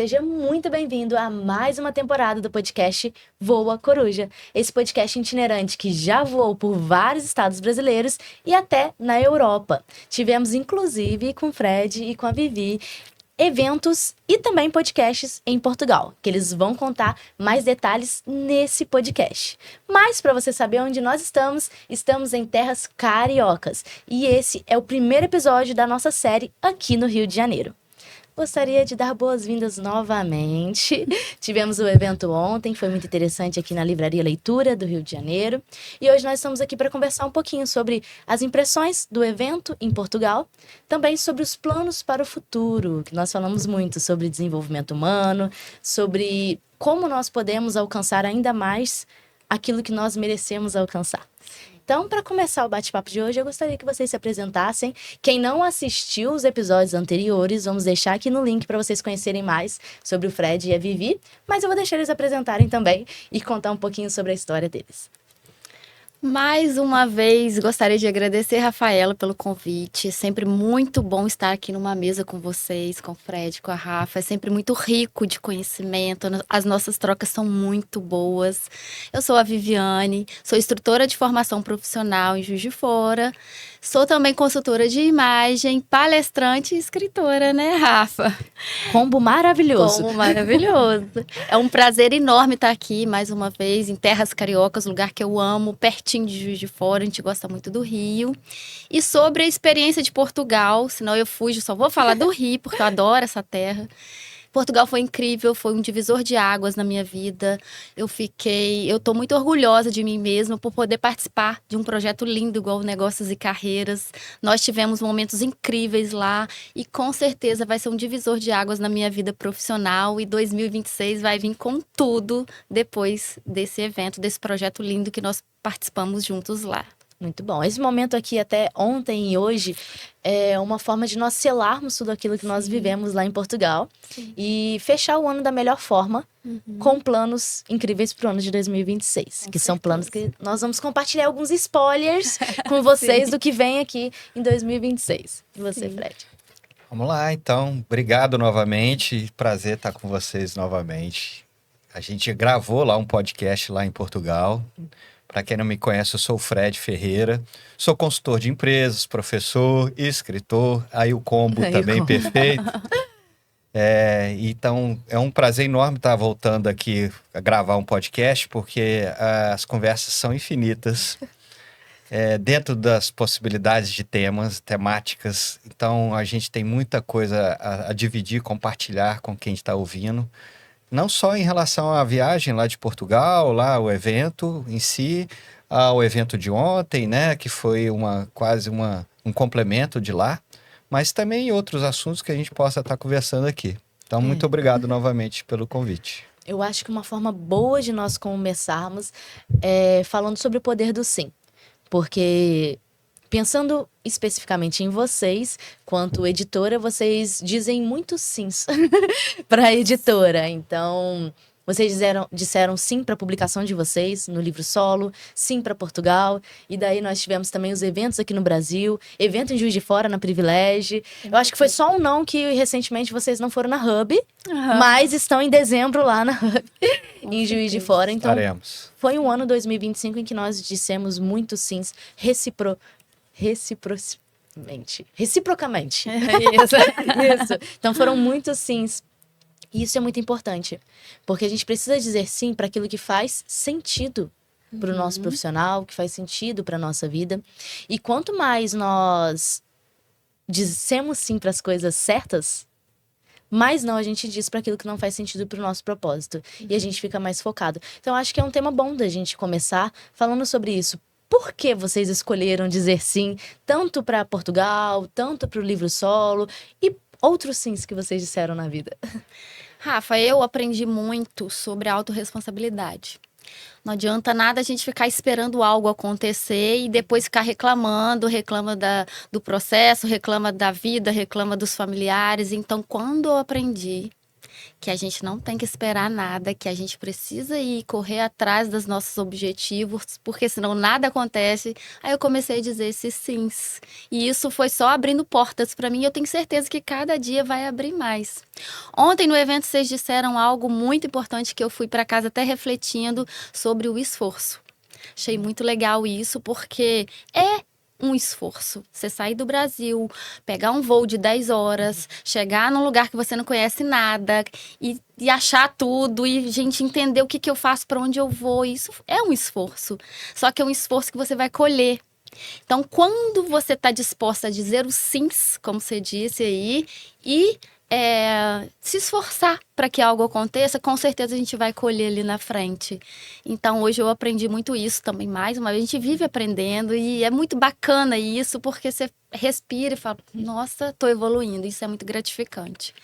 seja muito bem-vindo a mais uma temporada do podcast Voa Coruja. Esse podcast itinerante que já voou por vários estados brasileiros e até na Europa. Tivemos, inclusive, com o Fred e com a Vivi, eventos e também podcasts em Portugal, que eles vão contar mais detalhes nesse podcast. Mas para você saber onde nós estamos em terras cariocas. E esse é o primeiro episódio da nossa série aqui no Rio de Janeiro. Gostaria de dar boas-vindas novamente. Tivemos o evento ontem, foi muito interessante aqui na Livraria Leitura do Rio de Janeiro. E hoje nós estamos aqui para conversar um pouquinho sobre as impressões do evento em Portugal, também sobre os planos para o futuro, que nós falamos muito sobre desenvolvimento humano, sobre como nós podemos alcançar ainda mais aquilo que nós merecemos alcançar. Então, para começar o bate-papo de hoje, eu gostaria que vocês se apresentassem. Quem não assistiu os episódios anteriores, vamos deixar aqui no link para vocês conhecerem mais sobre o Fred e a Vivi, mas eu vou deixar eles apresentarem também e contar um pouquinho sobre a história deles. Mais uma vez, gostaria de agradecer, Rafaela, pelo convite. É sempre muito bom estar aqui numa mesa com vocês, com o Fred, com a Rafa. É sempre muito rico de conhecimento. As nossas trocas são muito boas. Eu sou a Viviane, sou instrutora de formação profissional em Juiz de Fora. Sou também consultora de imagem, palestrante e escritora, né, Rafa? Combo maravilhoso. Combo maravilhoso. É um prazer enorme estar aqui, mais uma vez, em Terras Cariocas, lugar que eu amo, pertinho de Juiz de Fora, a gente gosta muito do Rio. E sobre a experiência de Portugal, senão eu fujo, só vou falar do Rio, porque eu adoro essa terra. Portugal foi incrível, foi um divisor de águas na minha vida. Eu tô muito orgulhosa de mim mesma por poder participar de um projeto lindo igual o Negócios e Carreiras. Nós tivemos momentos incríveis lá e com certeza vai ser um divisor de águas na minha vida profissional e 2026 vai vir com tudo depois desse evento, desse projeto lindo que nós participamos juntos lá. Muito bom. Esse momento aqui, até ontem e hoje, é uma forma de nós selarmos tudo aquilo que nós vivemos lá em Portugal. Sim. E fechar o ano da melhor forma, com planos incríveis para o ano de 2026. Que são planos que nós vamos compartilhar alguns spoilers com vocês do que vem aqui em 2026. E você, Fred? Vamos lá, então. Obrigado novamente. Prazer estar com vocês novamente. A gente gravou lá um podcast lá em Portugal. Para quem não me conhece, eu sou o Fred Ferreira, sou consultor de empresas, professor, escritor, aí o combo também perfeito. Então, é um prazer enorme estar voltando aqui a gravar um podcast, porque as conversas são infinitas, dentro das possibilidades de temáticas. Então, a gente tem muita coisa a dividir, compartilhar com quem está ouvindo. Não só em relação à viagem lá de Portugal, lá o evento em si, ao evento de ontem, né, que foi quase um complemento de lá, mas também outros assuntos que a gente possa estar conversando aqui. Então, muito obrigado novamente pelo convite. Eu acho que uma forma boa de nós começarmos é falando sobre o poder do sim, porque pensando especificamente em vocês, quanto editora, vocês dizem muitos sims para a editora. Então, vocês disseram sim para a publicação de vocês no livro solo, sim para Portugal. E daí nós tivemos também os eventos aqui no Brasil, evento em Juiz de Fora, na Privilégio. Eu acho que foi só um não que recentemente vocês não foram na Hub, mas estão em dezembro lá na Hub, em Juiz de Fora. Então, foi um ano 2025 em que nós dissemos muitos sims reciprocamente. Isso. Então foram muitos sims. E isso é muito importante, porque a gente precisa dizer sim para aquilo que faz sentido para o nosso profissional, que faz sentido para a nossa vida. E quanto mais nós dissemos sim para as coisas certas, mais não a gente diz para aquilo que não faz sentido para o nosso propósito. E a gente fica mais focado. Então acho que é um tema bom da gente começar falando sobre isso. Por que vocês escolheram dizer sim, tanto para Portugal, tanto para o livro solo e outros sims que vocês disseram na vida? Rafa, eu aprendi muito sobre a autorresponsabilidade. Não adianta nada a gente ficar esperando algo acontecer e depois ficar reclama do processo, reclama da vida, reclama dos familiares. Então, quando eu aprendi que a gente não tem que esperar nada, que a gente precisa ir correr atrás dos nossos objetivos, porque senão nada acontece. Aí eu comecei a dizer esses sims. E isso foi só abrindo portas para mim, e eu tenho certeza que cada dia vai abrir mais. Ontem no evento vocês disseram algo muito importante que eu fui para casa até refletindo sobre o esforço. Achei muito legal isso, porque é um esforço. Você sair do Brasil, pegar um voo de 10 horas, chegar num lugar que você não conhece nada e achar tudo e, gente, entender o que eu faço, para onde eu vou. Isso é um esforço. Só que é um esforço que você vai colher. Então, quando você está disposta a dizer os sims, como você disse aí, e se esforçar para que algo aconteça, com certeza a gente vai colher ali na frente. Então, hoje eu aprendi muito isso também, mais uma vez. A gente vive aprendendo e é muito bacana isso, porque você respira e fala, nossa, estou evoluindo. Isso é muito gratificante.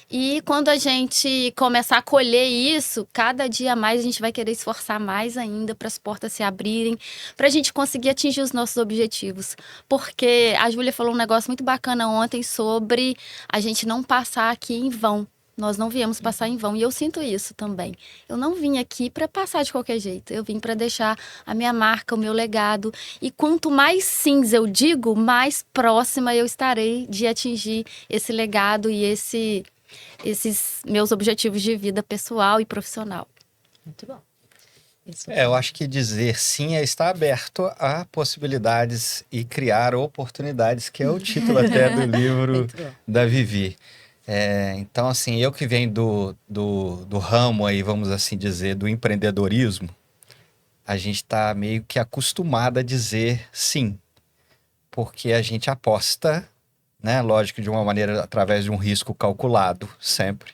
E quando a gente começar a colher isso, cada dia mais a gente vai querer esforçar mais ainda para as portas se abrirem, para a gente conseguir atingir os nossos objetivos. Porque a Júlia falou um negócio muito bacana ontem sobre a gente não passar aqui em vão. Nós não viemos passar em vão, e eu sinto isso também. Eu não vim aqui para passar de qualquer jeito. Eu vim para deixar a minha marca, o meu legado. E quanto mais sims eu digo, mais próxima eu estarei de atingir esse legado e esses meus objetivos de vida pessoal e profissional. Muito bom. Isso. Eu acho que dizer sim é estar aberto a possibilidades e criar oportunidades, que é o título até do livro da Vivi. Então, assim, eu que venho do ramo aí, vamos assim dizer, do empreendedorismo, a gente está meio que acostumado a dizer sim, porque a gente aposta, né? Lógico, de uma maneira, através de um risco calculado, sempre.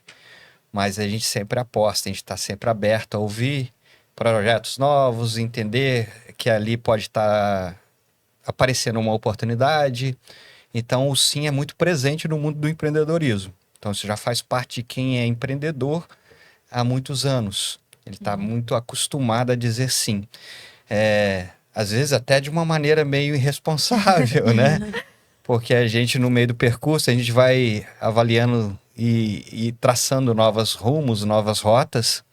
Mas a gente sempre aposta, a gente está sempre aberto a ouvir projetos novos, entender que ali pode estar aparecendo uma oportunidade. Então, o sim é muito presente no mundo do empreendedorismo. Então, isso já faz parte de quem é empreendedor há muitos anos. Ele está muito acostumado a dizer sim. Às vezes até de uma maneira meio irresponsável, né? Porque a gente, no meio do percurso, a gente vai avaliando e traçando novos rumos, novas rotas,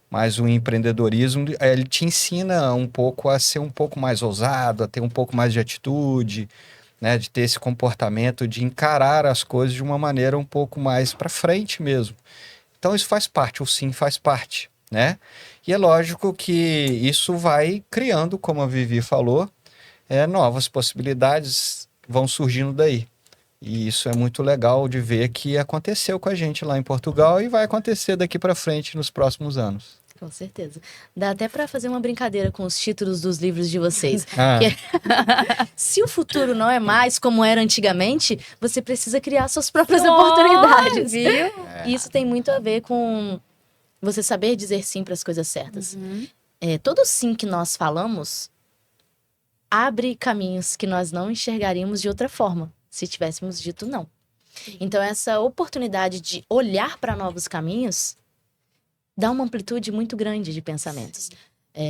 mas o empreendedorismo, ele te ensina um pouco a ser um pouco mais ousado, a ter um pouco mais de atitude, né, de ter esse comportamento, de encarar as coisas de uma maneira um pouco mais para frente mesmo. Então isso faz parte, o sim faz parte, né? E é lógico que isso vai criando, como a Vivi falou, novas possibilidades vão surgindo daí. E isso é muito legal de ver que aconteceu com a gente lá em Portugal e vai acontecer daqui para frente nos próximos anos. Com certeza. Dá até para fazer uma brincadeira com os títulos dos livros de vocês. Se o futuro não é mais como era antigamente, você precisa criar suas próprias oportunidades. Viu? Isso tem muito a ver com você saber dizer sim para as coisas certas. Todo sim que nós falamos abre caminhos que nós não enxergaríamos de outra forma, se tivéssemos dito não. Então, essa oportunidade de olhar para novos caminhos dá uma amplitude muito grande de pensamentos.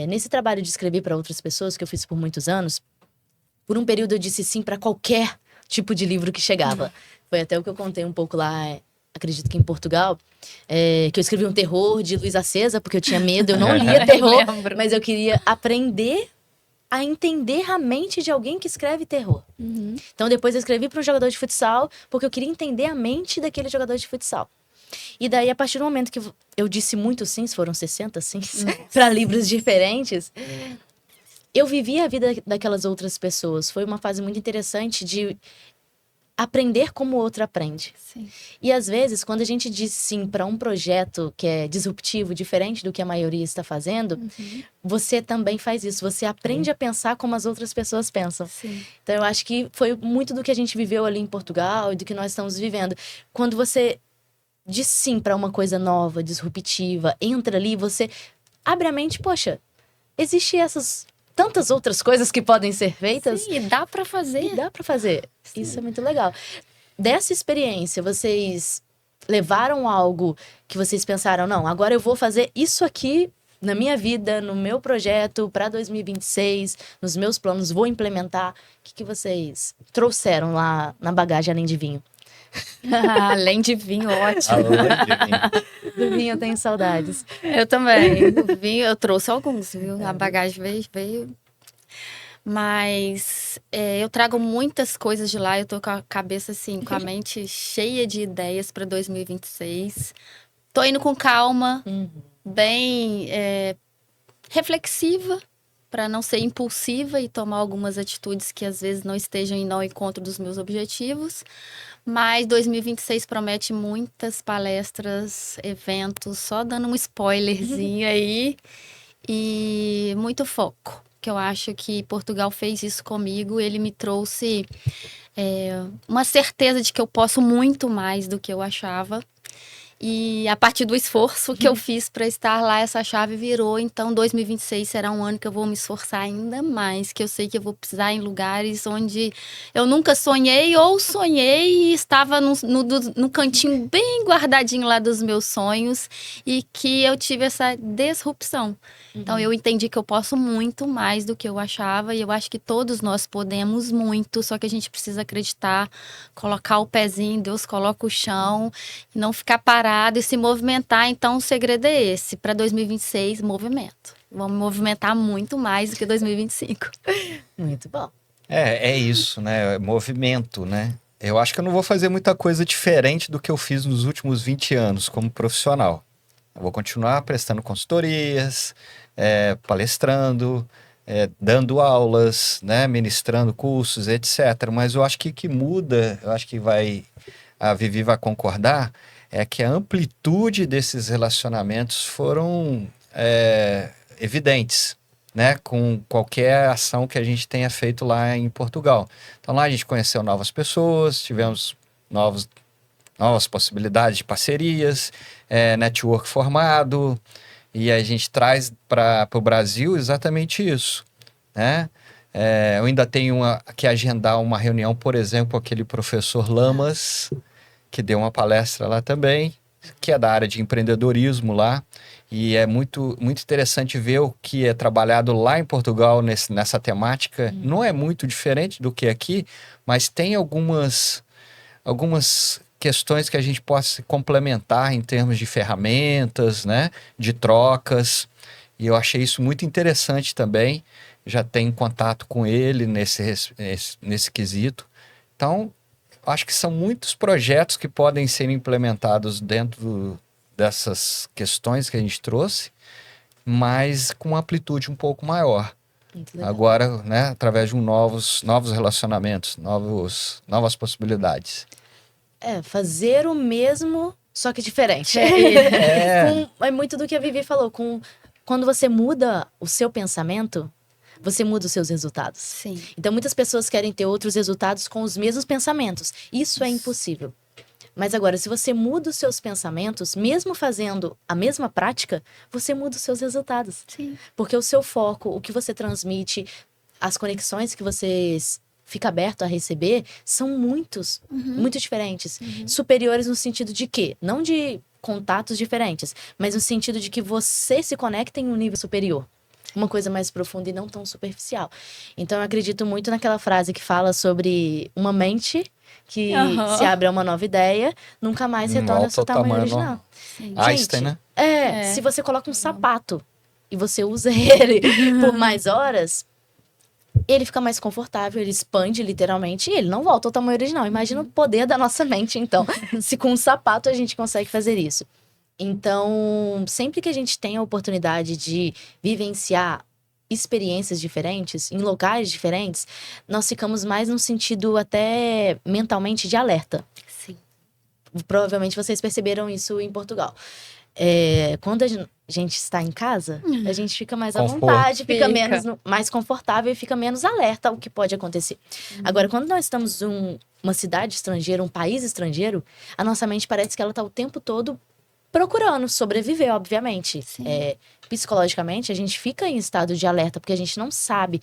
Nesse trabalho de escrever para outras pessoas, que eu fiz por muitos anos, por um período eu disse sim para qualquer tipo de livro que chegava. Foi até o que eu contei um pouco lá, acredito que em Portugal, que eu escrevi um terror de Luísa César, porque eu tinha medo, eu não lia terror, mas eu queria aprender a entender a mente de alguém que escreve terror. Então depois eu escrevi para um jogador de futsal, porque eu queria entender a mente daquele jogador de futsal. E daí, a partir do momento que eu disse muito sims, foram 60 sims, para livros diferentes, eu vivi a vida daquelas outras pessoas. Foi uma fase muito interessante de aprender como o outro aprende. Sim. E às vezes, quando a gente diz sim para um projeto que é disruptivo, diferente do que a maioria está fazendo, você também faz isso. Você aprende a pensar como as outras pessoas pensam. Sim. Então, eu acho que foi muito do que a gente viveu ali em Portugal e do que nós estamos vivendo. Quando você diz sim para uma coisa nova, disruptiva, entra ali, você abre a mente, poxa, existe essas tantas outras coisas que podem ser feitas. Sim, e dá para fazer. E dá para fazer. Sim. Isso é muito legal. Dessa experiência, vocês levaram algo que vocês pensaram, não, agora eu vou fazer isso aqui na minha vida, no meu projeto para 2026, nos meus planos, vou implementar. O que vocês trouxeram lá na bagagem além de vinho? Além de vinho, ótimo. Além de vinho. Do vinho eu tenho saudades. Eu também. O vinho, eu trouxe alguns, viu? A bagagem veio. Mas eu trago muitas coisas de lá. Eu tô com a cabeça, assim, com a mente cheia de ideias para 2026. Tô indo com calma, bem reflexiva, para não ser impulsiva e tomar algumas atitudes que às vezes não estejam indo ao encontro dos meus objetivos. Mas 2026 promete muitas palestras, eventos, só dando um spoilerzinho aí. E muito foco, que eu acho que Portugal fez isso comigo. Ele me trouxe uma certeza de que eu posso muito mais do que eu achava. E a partir do esforço que eu fiz para estar lá, essa chave virou. Então, 2026 será um ano que eu vou me esforçar ainda mais, que eu sei que eu vou pisar em lugares onde eu nunca sonhei ou sonhei e estava no cantinho bem guardadinho lá dos meus sonhos e que eu tive essa disrupção. Então, eu entendi que eu posso muito mais do que eu achava e eu acho que todos nós podemos muito, só que a gente precisa acreditar, colocar o pezinho, Deus coloca o chão, e não ficar parado e se movimentar. Então, o segredo é esse, para 2026, movimento. Vamos movimentar muito mais do que 2025. Muito bom. É isso, né? Movimento, né? Eu acho que eu não vou fazer muita coisa diferente do que eu fiz nos últimos 20 anos como profissional. Eu vou continuar prestando consultorias, palestrando, dando aulas, né? Ministrando cursos, etc. Mas eu acho que o que muda, eu acho que a Vivi vai concordar, é que a amplitude desses relacionamentos foram evidentes, né? Com qualquer ação que a gente tenha feito lá em Portugal. Então lá a gente conheceu novas pessoas, tivemos novas possibilidades de parcerias, network formado, e a gente traz para o Brasil exatamente isso, né? Eu ainda tenho que agendar uma reunião, por exemplo, com aquele professor Lamas, que deu uma palestra lá também, que é da área de empreendedorismo lá, e é muito, muito interessante ver o que é trabalhado lá em Portugal nessa temática. Não é muito diferente do que aqui, mas tem algumas questões que a gente possa complementar em termos de ferramentas, né, de trocas, e eu achei isso muito interessante também. Já tenho contato com ele nesse quesito. Então, acho que são muitos projetos que podem ser implementados dentro dessas questões que a gente trouxe, mas com uma amplitude um pouco maior. Muito legal. Agora, né, através de novos relacionamentos, novas possibilidades. Fazer o mesmo, só que diferente. É muito do que a Vivi falou. Quando você muda o seu pensamento, você muda os seus resultados. Sim. Então, muitas pessoas querem ter outros resultados com os mesmos pensamentos. Isso é impossível. Mas agora, se você muda os seus pensamentos, mesmo fazendo a mesma prática, você muda os seus resultados. Sim. Porque o seu foco, o que você transmite, as conexões que você fica aberto a receber, são muito diferentes. Superiores no sentido de quê? Não de contatos diferentes, mas no sentido de que você se conecta em um nível superior. Uma coisa mais profunda e não tão superficial. Então, eu acredito muito naquela frase que fala sobre uma mente que se abre a uma nova ideia, nunca mais retorna ao seu tamanho original. Einstein, né? Se você coloca um sapato e você usa ele por mais horas, ele fica mais confortável, ele expande literalmente e ele não volta ao tamanho original. Imagina o poder da nossa mente, então, se com um sapato a gente consegue fazer isso. Então, sempre que a gente tem a oportunidade de vivenciar experiências diferentes, em locais diferentes, nós ficamos mais num sentido até mentalmente de alerta. Sim. Provavelmente vocês perceberam isso em Portugal. Quando a gente está em casa, a gente fica mais à vontade, fica mais confortável e fica menos alerta ao que pode acontecer. Agora, quando nós estamos em uma cidade estrangeira, um país estrangeiro, a nossa mente parece que ela está o tempo todo procurando sobreviver, obviamente. Psicologicamente, a gente fica em estado de alerta, porque a gente não sabe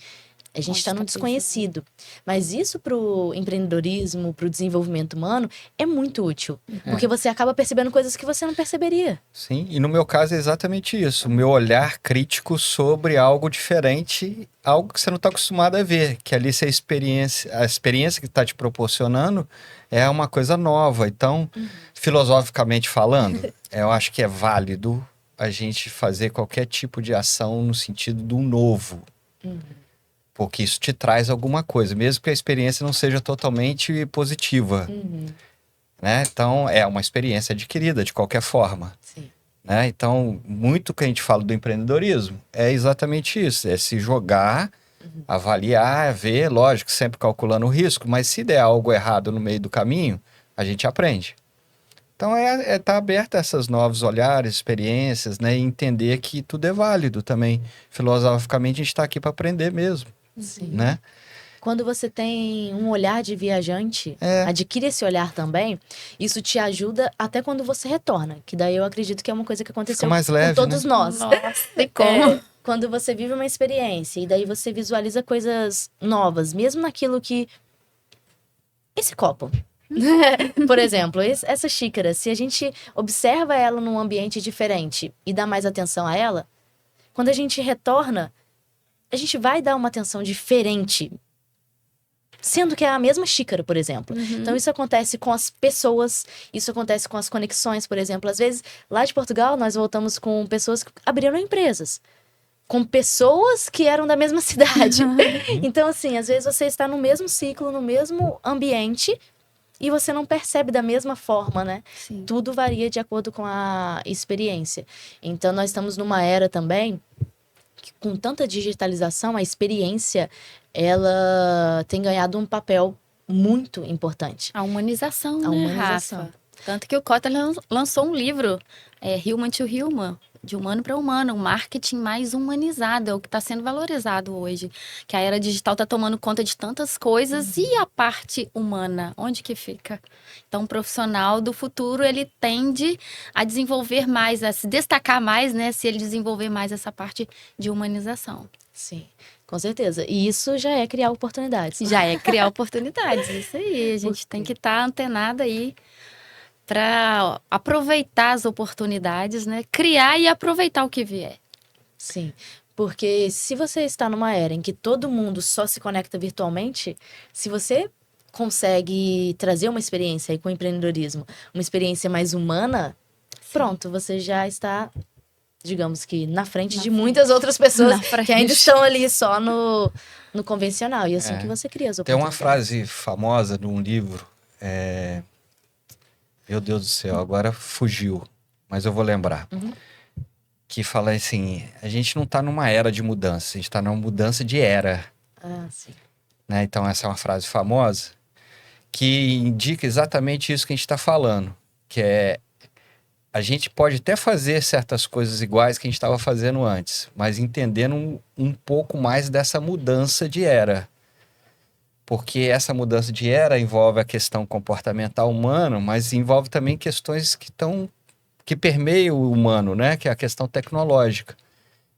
A gente Onde está no tá desconhecido. Mas isso para o empreendedorismo, para o desenvolvimento humano, é muito útil. Porque você acaba percebendo coisas que você não perceberia. Sim, e no meu caso é exatamente isso. O meu olhar crítico sobre algo diferente, algo que você não está acostumado a ver. Que ali se a experiência que está te proporcionando é uma coisa nova. Então, filosoficamente falando, eu acho que é válido a gente fazer qualquer tipo de ação no sentido do novo. Porque isso te traz alguma coisa, mesmo que a experiência não seja totalmente positiva, né? Então, é uma experiência adquirida de qualquer forma, Sim. né? Então, muito que a gente fala do empreendedorismo é exatamente isso, é se jogar, avaliar, ver, lógico, sempre calculando o risco, mas se der algo errado no meio do caminho, a gente aprende. Então, tá aberto a esses novos olhares, experiências, né? E entender que tudo é válido também. Filosoficamente, a gente está aqui para aprender mesmo, Sim. né? Quando você tem um olhar de viajante, adquire esse olhar também, isso te ajuda até quando você retorna. Que daí eu acredito que é uma coisa que Fica aconteceu mais leve, com todos né? nós. Nossa, e como? Quando você vive uma experiência e daí você visualiza coisas novas, mesmo naquilo que... Esse copo. Por exemplo, essa xícara, se a gente observa ela num ambiente diferente e dá mais atenção a ela, quando a gente retorna, a gente vai dar uma atenção diferente. Sendo que é a mesma xícara, por exemplo. Então, isso acontece com as pessoas, isso acontece com as conexões, por exemplo. Às vezes, lá de Portugal, nós voltamos com pessoas que abriram empresas. Com pessoas que eram da mesma cidade. Então, assim, às vezes você está no mesmo ciclo, no mesmo ambiente, e você não percebe da mesma forma, né? Sim. Tudo varia de acordo com a experiência. Então, nós estamos numa era também que, com tanta digitalização, a experiência, ela tem ganhado um papel muito importante. A humanização, A né, humanização. Rafa? Tanto que o Kotler lançou um livro, Human to Human, de humano para humano, um marketing mais humanizado, é o que está sendo valorizado hoje. Que a era digital está tomando conta de tantas coisas e a parte humana, onde que fica? Então, o profissional do futuro, ele tende a desenvolver mais, a se destacar mais, né, se ele desenvolver mais essa parte de humanização. Sim, com certeza. E isso já é criar oportunidades. Já é criar oportunidades, isso aí. A gente tem que estar antenada aí para aproveitar as oportunidades, né? Criar e aproveitar o que vier. Sim, porque se você está numa era em que todo mundo só se conecta virtualmente, se você consegue trazer uma experiência aí com o empreendedorismo, uma experiência mais humana, pronto, você já está, digamos que, na frente Na de frente. muitas outras pessoas Na frente. que ainda estão ali só no convencional. E assim que você cria as Tem uma oportunidades. frase famosa de um livro, meu Deus do céu, agora fugiu, mas eu vou lembrar. Que fala assim, a gente não está numa era de mudança, a gente está numa mudança de era. Ah, sim. Né? Então essa é uma frase famosa que indica exatamente isso que a gente está falando, que é a gente pode até fazer certas coisas iguais que a gente estava fazendo antes, mas entendendo um pouco mais dessa mudança de era. Porque essa mudança de era envolve a questão comportamental humana, mas envolve também questões que permeiam o humano, né? Que é a questão tecnológica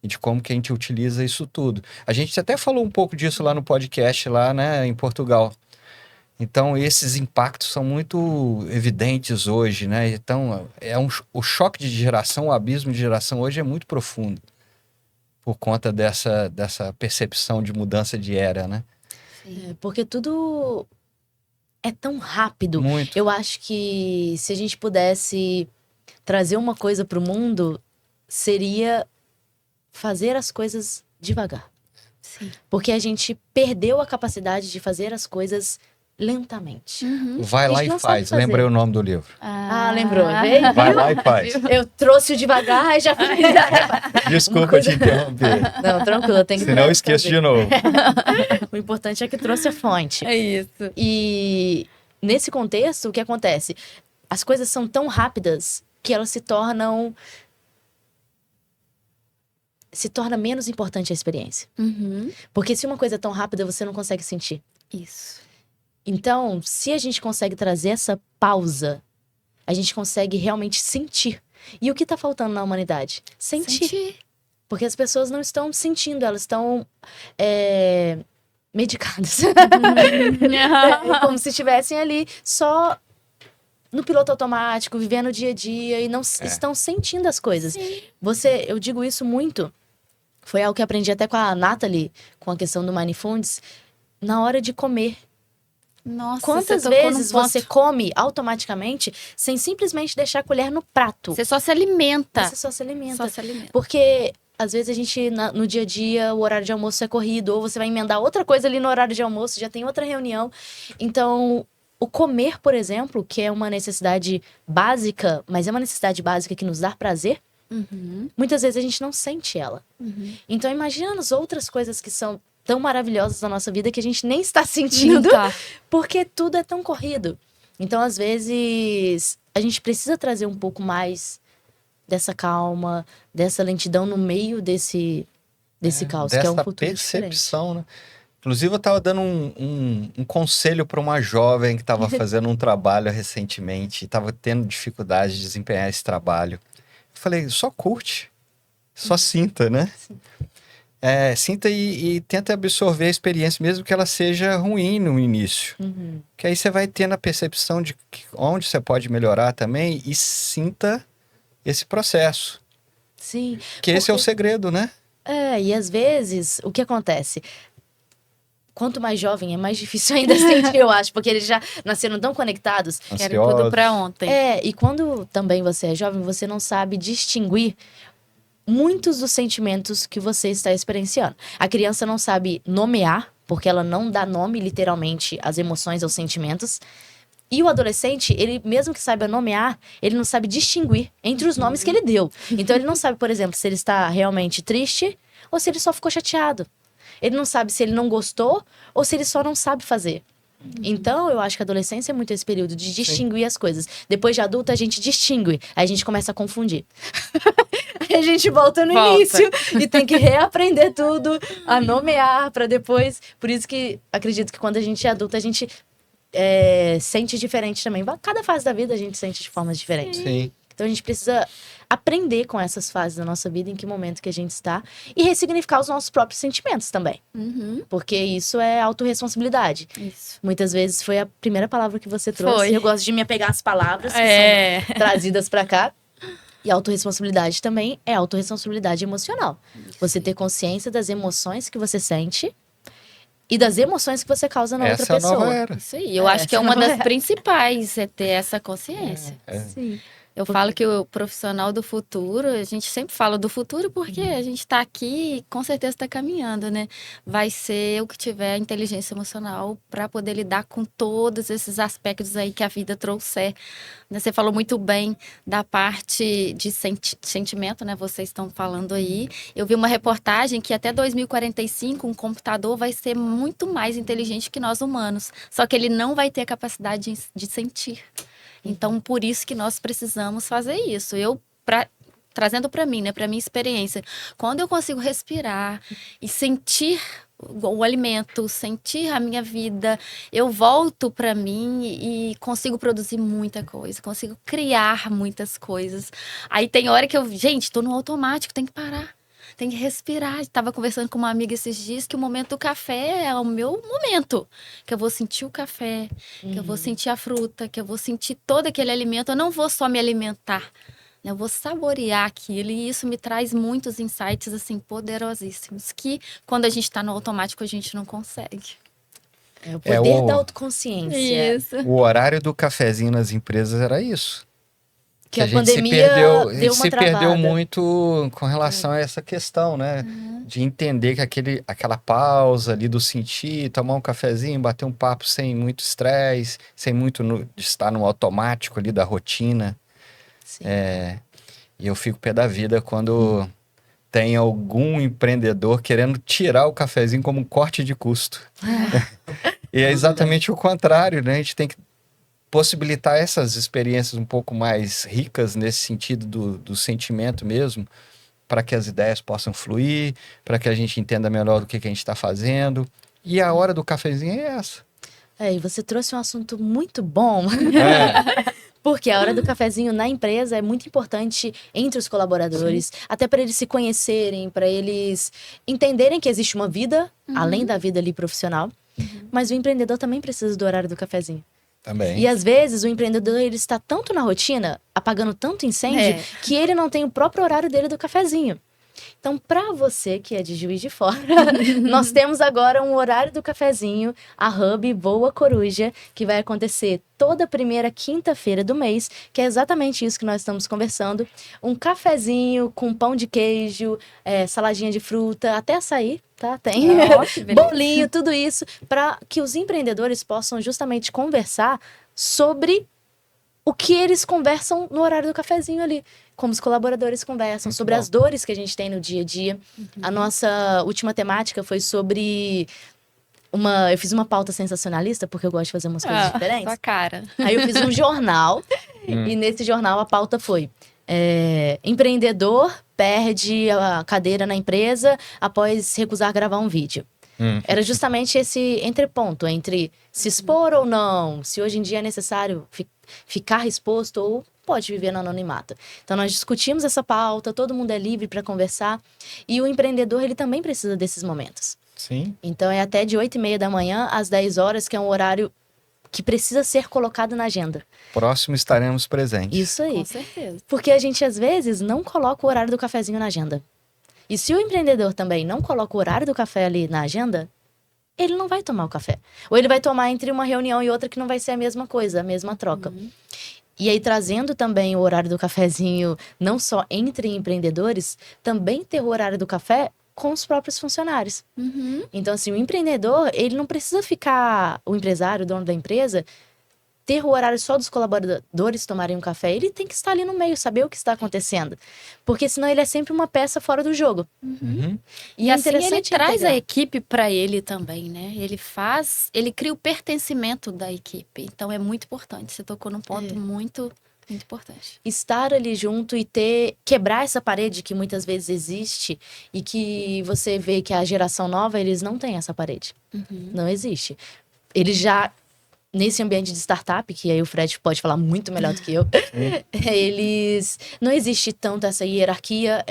e de como que a gente utiliza isso tudo. A gente até falou um pouco disso lá no podcast, lá, né, em Portugal. Então, esses impactos são muito evidentes hoje, né? Então, o choque de geração, o abismo de geração hoje é muito profundo por conta dessa percepção de mudança de era, né? É, porque tudo é tão rápido. Muito. Eu acho que se a gente pudesse trazer uma coisa para o mundo, seria fazer as coisas devagar. Sim. Porque a gente perdeu a capacidade de fazer as coisas lentamente. Vai A lá gente e não sabe faz. fazer. Lembrei o nome do livro. Ah, lembrou? Veio? Vai lá e faz. Eu trouxe o devagar e já fiz. Desculpa te interromper. Não, tranquilo, eu tenho que Senão eu esqueço de novo. O importante é que trouxe a fonte. É isso. E nesse contexto, o que acontece? As coisas são tão rápidas que elas se torna menos importante a experiência. Porque se uma coisa é tão rápida, você não consegue sentir. Isso. Então, se a gente consegue trazer essa pausa, a gente consegue realmente sentir. E o que está faltando na humanidade? Sentir. Porque as pessoas não estão sentindo, elas estão medicadas. É como se estivessem ali só no piloto automático, vivendo o dia a dia e não estão sentindo as coisas. Sim. Eu digo isso muito, foi algo que aprendi até com a Nathalie, com a questão do Mindfulness, na hora de comer. Nossa, Quantas você tocou num vezes ponto. você come automaticamente sem simplesmente deixar a colher no prato? Você só se alimenta. Você só se alimenta. Só se alimenta. Porque, às vezes, a gente, no dia a dia, o horário de almoço é corrido, ou você vai emendar outra coisa ali no horário de almoço, já tem outra reunião. Então, o comer, por exemplo, que é uma necessidade básica, mas é uma necessidade básica que nos dá prazer, muitas vezes a gente não sente ela. Então, imagina as outras coisas que são tão maravilhosas na nossa vida que a gente nem está sentindo, Não tá. porque tudo é tão corrido. Então, às vezes, a gente precisa trazer um pouco mais dessa calma, dessa lentidão no meio desse caos, que é um Dessa futuro diferente. percepção, né? Inclusive, eu estava dando um conselho para uma jovem que estava fazendo um trabalho recentemente, estava tendo dificuldade de desempenhar esse trabalho. Eu falei, só curte, só sinta, né? Sinta e tenta absorver a experiência, mesmo que ela seja ruim no início. Que aí você vai tendo a percepção de onde você pode melhorar também e sinta esse processo. Sim. Que esse é o segredo, né? E às vezes, o que acontece? Quanto mais jovem, é mais difícil ainda sentir, eu acho, porque eles já nasceram tão conectados. Querem tudo pra ontem. E quando também você é jovem, você não sabe distinguir muitos dos sentimentos que você está experienciando. A criança não sabe nomear, porque ela não dá nome, literalmente, às emoções, aos sentimentos. E o adolescente, ele mesmo que saiba nomear, ele não sabe distinguir entre os nomes que ele deu. Então, ele não sabe, por exemplo, se ele está realmente triste ou se ele só ficou chateado. Ele não sabe se ele não gostou ou se ele só não sabe fazer. Então, eu acho que a adolescência é muito esse período de distinguir as coisas. Depois de adulta, a gente distingue. Aí a gente começa a confundir. Aí a gente volta no início e tem que reaprender tudo, a nomear para depois. Por isso que acredito que quando a gente é adulta, a gente sente diferente também. Cada fase da vida a gente sente de formas diferentes. Sim. Então a gente precisa aprender com essas fases da nossa vida, em que momento que a gente está, e ressignificar os nossos próprios sentimentos também. Porque isso é autorresponsabilidade. Isso. Muitas vezes foi a primeira palavra que você trouxe. Foi. Eu gosto de me apegar às palavras que são trazidas pra cá. E autorresponsabilidade também é autorresponsabilidade emocional. Você ter consciência das emoções que você sente e das emoções que você causa na outra Essa é a pessoa. nova era. Isso aí. Eu acho que é uma das principais, é ter essa consciência. Sim. Eu falo que o profissional do futuro, a gente sempre fala do futuro porque a gente está aqui e com certeza está caminhando, né? Vai ser o que tiver inteligência emocional para poder lidar com todos esses aspectos aí que a vida trouxer. Você falou muito bem da parte de sentimento, né? Vocês estão falando aí. Eu vi uma reportagem que até 2045 um computador vai ser muito mais inteligente que nós humanos. Só que ele não vai ter a capacidade de sentir. Então, por isso que nós precisamos fazer isso. Trazendo para mim, né, para minha experiência, quando eu consigo respirar e sentir o alimento, sentir a minha vida, eu volto para mim e consigo produzir muita coisa, consigo criar muitas coisas. Aí tem hora que gente, tô no automático, tem que parar. Tem que respirar. Estava conversando com uma amiga esses dias que o momento do café é o meu momento. Que eu vou sentir o café, que eu vou sentir a fruta, que eu vou sentir todo aquele alimento. Eu não vou só me alimentar, né? Eu vou saborear aquilo. E isso me traz muitos insights, assim, poderosíssimos. Que quando a gente está no automático, a gente não consegue. É o poder da autoconsciência. Isso. O horário do cafezinho nas empresas era isso. Que a gente pandemia deu uma perdeu travada. muito com relação a essa questão, né? De entender que aquela pausa ali do sentir, tomar um cafezinho, bater um papo sem muito estresse, sem muito de estar no automático ali da rotina. Sim. E eu fico pé da vida quando tem algum empreendedor querendo tirar o cafezinho como um corte de custo. E é exatamente o contrário, né? A gente tem que possibilitar essas experiências um pouco mais ricas nesse sentido do sentimento mesmo, para que as ideias possam fluir, para que a gente entenda melhor do que a gente está fazendo. E a hora do cafezinho é essa. E você trouxe um assunto muito bom. Porque a hora do cafezinho na empresa é muito importante entre os colaboradores, até para eles se conhecerem, para eles entenderem que existe uma vida, além da vida ali profissional. Mas o empreendedor também precisa do horário do cafezinho. Também. E às vezes o empreendedor ele está tanto na rotina, apagando tanto incêndio, que ele não tem o próprio horário dele do cafezinho. Então, para você que é de Juiz de Fora, nós temos agora um horário do cafezinho, a Hub Voa Coruja, que vai acontecer toda primeira quinta-feira do mês, que é exatamente isso que nós estamos conversando. Um cafezinho com pão de queijo, saladinha de fruta, até açaí, tá? Tem bolinho, tudo isso, para que os empreendedores possam justamente conversar sobre o que eles conversam no horário do cafezinho ali. Como os colaboradores conversam, Muito sobre bom. as dores que a gente tem no dia a dia. A nossa última temática foi sobre eu fiz uma pauta sensacionalista, porque eu gosto de fazer umas coisas diferentes. Sua cara. Aí eu fiz um jornal, e nesse jornal a pauta foi: empreendedor perde a cadeira na empresa após recusar gravar um vídeo. Era justamente esse entreponto entre se expor ou não, se hoje em dia é necessário ficar exposto ou pode viver no anonimato. Então nós discutimos essa pauta, todo mundo é livre para conversar, e o empreendedor ele também precisa desses momentos. Sim. Então é até de 8h30 da manhã às 10 horas, que é um horário que precisa ser colocado na agenda. Próximo estaremos presentes. Isso aí. Com certeza. Porque a gente às vezes não coloca o horário do cafezinho na agenda. E se o empreendedor também não coloca o horário do café ali na agenda, ele não vai tomar o café. Ou ele vai tomar entre uma reunião e outra que não vai ser a mesma coisa, a mesma troca. E aí, trazendo também o horário do cafezinho, não só entre empreendedores, também ter o horário do café com os próprios funcionários. Então, assim, o empreendedor, ele não precisa ficar, o empresário, o dono da empresa, ter o horário só dos colaboradores tomarem um café. Ele tem que estar ali no meio, saber o que está acontecendo. Porque senão ele é sempre uma peça fora do jogo. E é assim ele interessante traz integrar. a equipe para ele também, né? Ele cria o pertencimento da equipe. Então é muito importante. Você tocou num ponto muito, muito importante. Estar ali junto e quebrar essa parede que muitas vezes existe e que você vê que a geração nova, eles não têm essa parede. Não existe. Eles já, nesse ambiente de startup, que aí o Fred pode falar muito melhor do que eu, eles, não existe tanto essa hierarquia,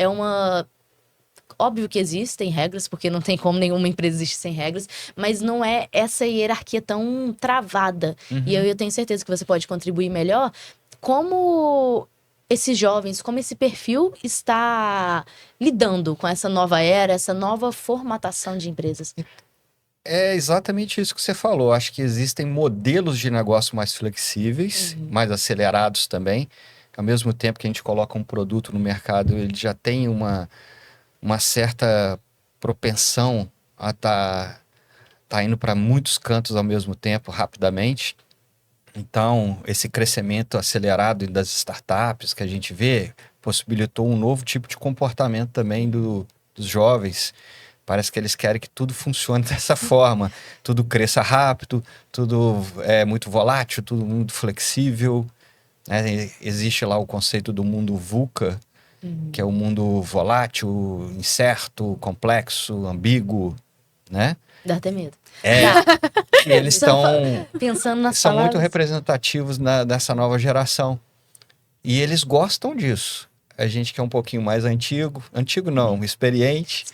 óbvio que existem regras, porque não tem como nenhuma empresa existir sem regras, mas não é essa hierarquia tão travada. E eu tenho certeza que você pode contribuir melhor como esses jovens, como esse perfil está lidando com essa nova era, essa nova formatação de empresas. É exatamente isso que você falou. Acho que existem modelos de negócio mais flexíveis, mais acelerados também. Ao mesmo tempo que a gente coloca um produto no mercado, ele já tem uma certa propensão a tá indo para muitos cantos ao mesmo tempo, rapidamente. Então, esse crescimento acelerado das startups que a gente vê possibilitou um novo tipo de comportamento também dos jovens. Parece que eles querem que tudo funcione dessa forma. Tudo cresça rápido, tudo é muito volátil, tudo muito flexível. Existe lá o conceito do mundo VUCA, que é o mundo volátil, incerto, complexo, ambíguo, né? Dá até medo. E eles estão pensando nas são muito palavras. representativos dessa nova geração. E eles gostam disso. A gente que é um pouquinho mais antigo não, experiente,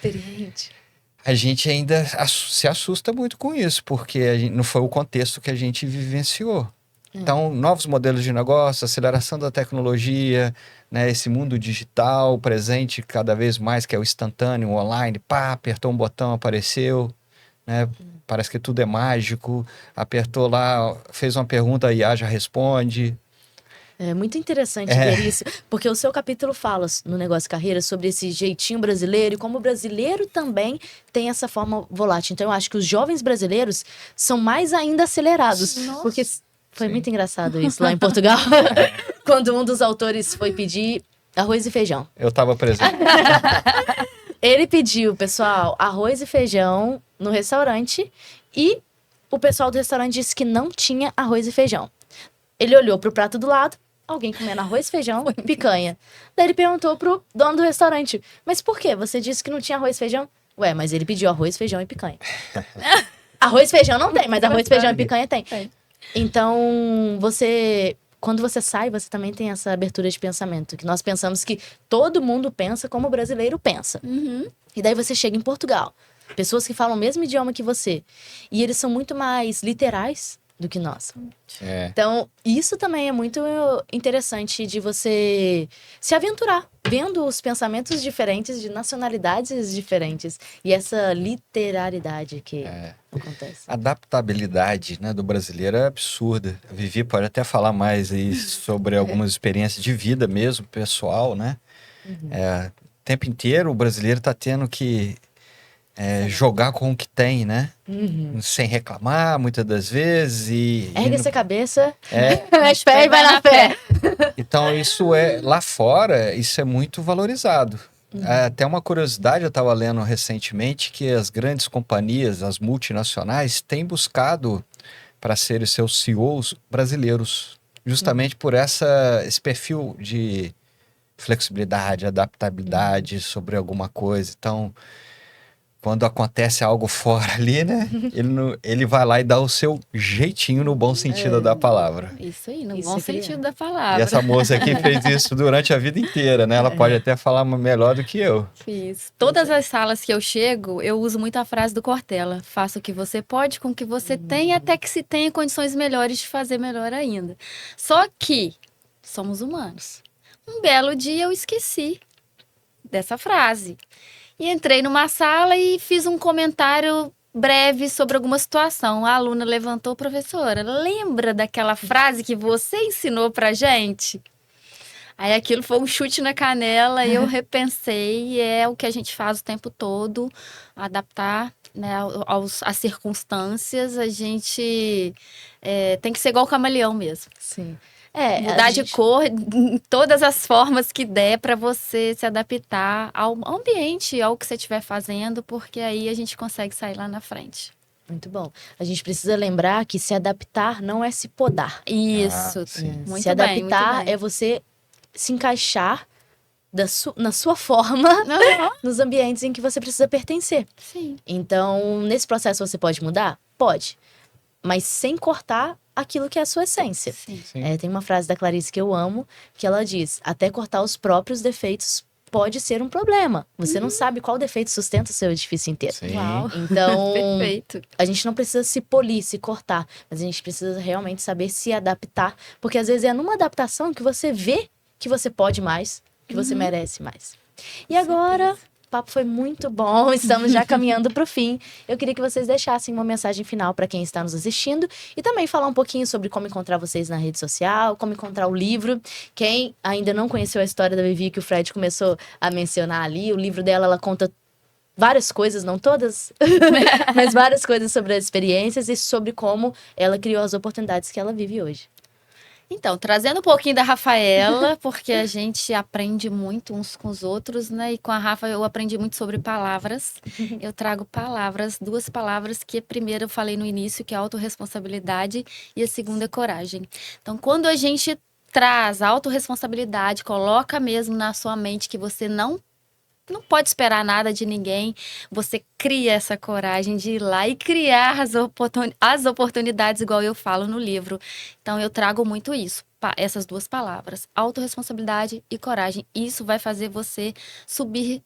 a gente ainda se assusta muito com isso, porque não foi o contexto que a gente vivenciou. Então, novos modelos de negócio, aceleração da tecnologia, né, esse mundo digital presente cada vez mais, que é o instantâneo, o online, apertou um botão, apareceu, né, parece que tudo é mágico, apertou lá, fez uma pergunta, a IA já responde. É muito interessante ver isso, porque o seu capítulo fala no Negócio Carreira sobre esse jeitinho brasileiro e como o brasileiro também tem essa forma volátil. Então, eu acho que os jovens brasileiros são mais ainda acelerados. Nossa. Porque foi muito engraçado isso lá em Portugal, quando um dos autores foi pedir arroz e feijão. Eu estava presente. Ele pediu, pessoal, arroz e feijão no restaurante e o pessoal do restaurante disse que não tinha arroz e feijão. Ele olhou pro prato do lado, alguém comendo arroz, feijão e picanha. Daí ele perguntou pro dono do restaurante, mas por quê? Você disse que não tinha arroz e feijão? Ué, mas ele pediu arroz, feijão e picanha. Arroz e feijão não tem, mas arroz, feijão e picanha tem. Então, você quando você sai, você também tem essa abertura de pensamento, que nós pensamos que todo mundo pensa como o brasileiro pensa. Uhum. E daí você chega em Portugal, pessoas que falam o mesmo idioma que você, e eles são muito mais literais do que nós. É. Então, isso também é muito interessante de você se aventurar, vendo os pensamentos diferentes de nacionalidades diferentes. E essa literalidade que acontece. A adaptabilidade, né, do brasileiro é absurda. A Vivi pode até falar mais aí sobre algumas experiências de vida mesmo, pessoal, né? O tempo inteiro o brasileiro está tendo que jogar com o que tem, né? Sem reclamar, muitas das vezes. Ergue essa cabeça, É. mete pé e vai na fé. Então, isso lá fora, isso é muito valorizado. Até uma curiosidade, eu estava lendo recentemente que as grandes companhias, as multinacionais, têm buscado para serem seus CEOs brasileiros, justamente por esse perfil de flexibilidade, adaptabilidade sobre alguma coisa. Então, quando acontece algo fora ali, né? Ele vai lá e dá o seu jeitinho no bom sentido da palavra. Isso aí, no Isso bom é criar. sentido da E palavra. essa moça aqui fez isso durante a vida inteira, né? Ela pode até falar melhor do que eu. Fiz. Todas as salas que eu chego, eu uso muito a frase do Cortella. Faça o que você pode com o que você tem, até que se tenha condições melhores de fazer melhor ainda. Só que somos humanos. Um belo dia eu esqueci dessa frase. E entrei numa sala e fiz um comentário breve sobre alguma situação. A aluna levantou, professora, lembra daquela frase que você ensinou pra gente? Aí aquilo foi um chute na canela e eu repensei, e é o que a gente faz o tempo todo, adaptar, né, às circunstâncias. A gente tem que ser igual o camaleão mesmo. Sim. Mudar de cor em todas as formas que der para você se adaptar ao ambiente, ao que você estiver fazendo, porque aí a gente consegue sair lá na frente. Muito bom. A gente precisa lembrar que se adaptar não é se podar. Isso, sim. muito Se bem, adaptar muito bem. é você se encaixar na sua forma Aham, nos ambientes em que você precisa pertencer. sim. Então, nesse processo você pode mudar? Pode. Mas sem cortar aquilo que é a sua essência. Sim. Sim. Tem uma frase da Clarice que eu amo, que ela diz: até cortar os próprios defeitos pode ser um problema. Você não sabe qual defeito sustenta o seu edifício inteiro. Sim. Uau. Então, Perfeito. a gente não precisa se polir, se cortar, mas a gente precisa realmente saber se adaptar, porque às vezes é numa adaptação que você vê que você pode mais, que você merece mais. E agora, o papo foi muito bom, estamos já caminhando para o fim. Eu queria que vocês deixassem uma mensagem final para quem está nos assistindo e também falar um pouquinho sobre como encontrar vocês na rede social, como encontrar o livro. Quem ainda não conheceu a história da Vivi, que o Fred começou a mencionar ali, o livro dela, ela conta várias coisas, não todas, mas várias coisas sobre as experiências e sobre como ela criou as oportunidades que ela vive hoje. Então, trazendo um pouquinho da Rafaela, porque a gente aprende muito uns com os outros, né? E com a Rafa eu aprendi muito sobre palavras. Eu trago palavras, 2 palavras que a primeira eu falei no início, que é autorresponsabilidade, e a segunda é coragem. Então, quando a gente traz a autorresponsabilidade, coloca mesmo na sua mente que você não pode esperar nada de ninguém, você cria essa coragem de ir lá e criar as oportunidades, igual eu falo no livro. Então, eu trago muito isso, essas 2 palavras, autorresponsabilidade e coragem. Isso vai fazer você subir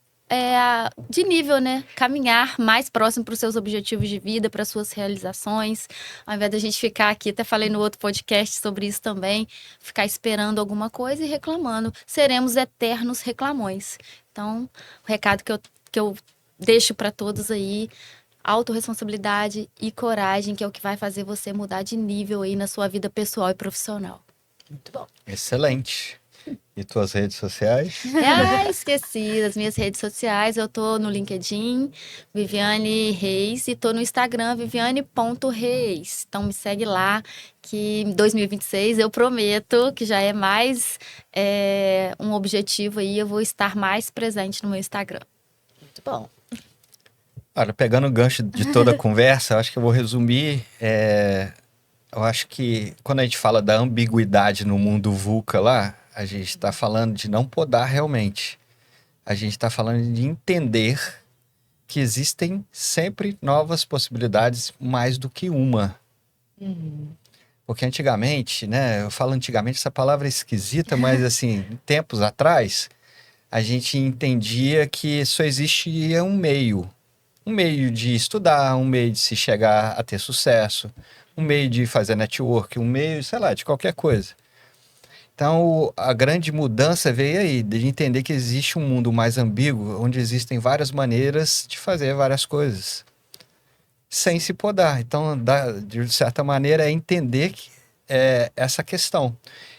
de nível, né? Caminhar mais próximo para os seus objetivos de vida, para as suas realizações. Ao invés da gente ficar aqui, até falei no outro podcast sobre isso também, ficar esperando alguma coisa e reclamando. Seremos eternos reclamões. Então, o recado que eu deixo para todos aí, autorresponsabilidade e coragem, que é o que vai fazer você mudar de nível aí na sua vida pessoal e profissional. Muito bom. Excelente. E tuas redes sociais? Esqueci das minhas redes sociais. Eu tô no LinkedIn, Viviane Reis, e tô no Instagram, viviane.reis. Então me segue lá, que em 2026 eu prometo que já é mais um objetivo aí, eu vou estar mais presente no meu Instagram. Muito bom. Olha, pegando o gancho de toda a conversa, eu acho que eu vou resumir. Eu acho que quando a gente fala da ambiguidade no mundo VUCA lá, a gente está falando de não podar realmente. A gente está falando de entender que existem sempre novas possibilidades, mais do que uma. Porque antigamente, né? Eu falo antigamente, essa palavra é esquisita, mas assim, tempos atrás, a gente entendia que só existia um meio de estudar, um meio de se chegar a ter sucesso, um meio de fazer network, um meio, sei lá, de qualquer coisa. Então, a grande mudança veio aí, de entender que existe um mundo mais ambíguo, onde existem várias maneiras de fazer várias coisas, sem se podar. Então, de certa maneira, é entender essa questão.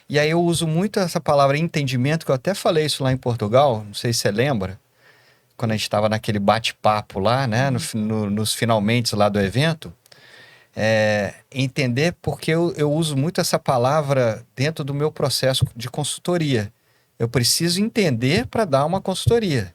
E aí eu uso muito essa palavra entendimento, que eu até falei isso lá em Portugal, não sei se você lembra, quando a gente estava naquele bate-papo lá, né, nos finalmente lá do evento. Entender porque eu uso muito essa palavra dentro do meu processo de consultoria. Eu preciso entender para dar uma consultoria.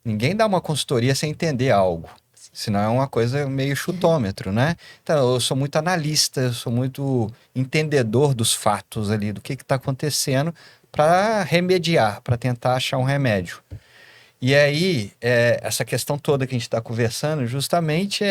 Ninguém dá uma consultoria sem entender algo. Senão é uma coisa meio chutômetro, né? Então, eu sou muito analista, eu sou muito entendedor dos fatos ali, do que está acontecendo, para remediar, para tentar achar um remédio. E aí, essa questão toda que a gente está conversando, justamente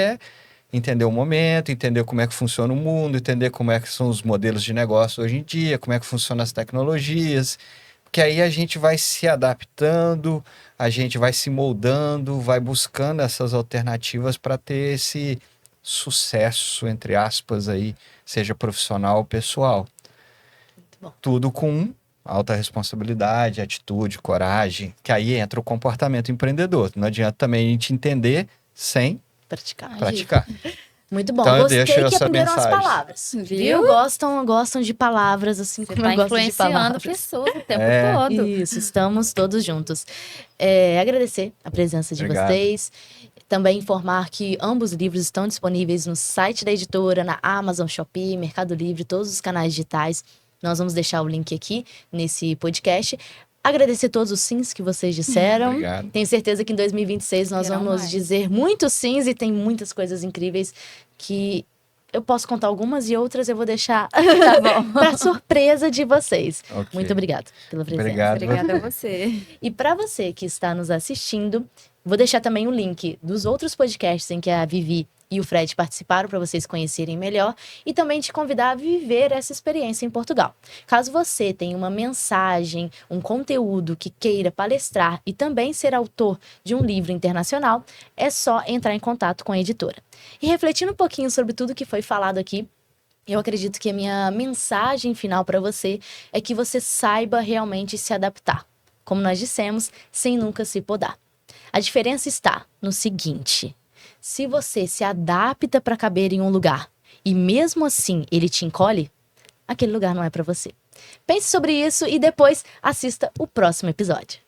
entender o momento, entender como é que funciona o mundo, entender como é que são os modelos de negócio hoje em dia, como é que funcionam as tecnologias, porque aí a gente vai se adaptando, a gente vai se moldando, vai buscando essas alternativas para ter esse sucesso, entre aspas, aí, seja profissional ou pessoal. Muito bom. Tudo com alta responsabilidade, atitude, coragem, que aí entra o comportamento empreendedor. Não adianta também a gente entender sem praticar. Muito bom. Então, eu Gostei deixo que essa aprenderam as mensagem. palavras. Viu? Gostam de palavras, assim Você como tá eu gosto de influenciando palavras. pessoas o tempo É. todo. Isso, estamos todos juntos. Agradecer a presença de Obrigado. vocês. Também informar que ambos os livros estão disponíveis no site da editora, na Amazon, Shopee, Mercado Livre, todos os canais digitais. Nós vamos deixar o link aqui nesse podcast. Agradecer todos os sims que vocês disseram. Obrigado. Tenho certeza que em 2026 nós Terão vamos mais. dizer muitos sims e tem muitas coisas incríveis que eu posso contar algumas e outras eu vou deixar Tá bom. para surpresa de vocês. Ok. Muito obrigada pela presença. Obrigado. Obrigada a você. E para você que está nos assistindo, vou deixar também o link dos outros podcasts em que a Vivi e o Fred participaram para vocês conhecerem melhor e também te convidar a viver essa experiência em Portugal. Caso você tenha uma mensagem, um conteúdo que queira palestrar e também ser autor de um livro internacional, é só entrar em contato com a editora. E refletindo um pouquinho sobre tudo que foi falado aqui, eu acredito que a minha mensagem final para você é que você saiba realmente se adaptar. Como nós dissemos, sem nunca se podar. A diferença está no seguinte: se você se adapta para caber em um lugar e mesmo assim ele te encolhe, aquele lugar não é para você. Pense sobre isso e depois assista o próximo episódio.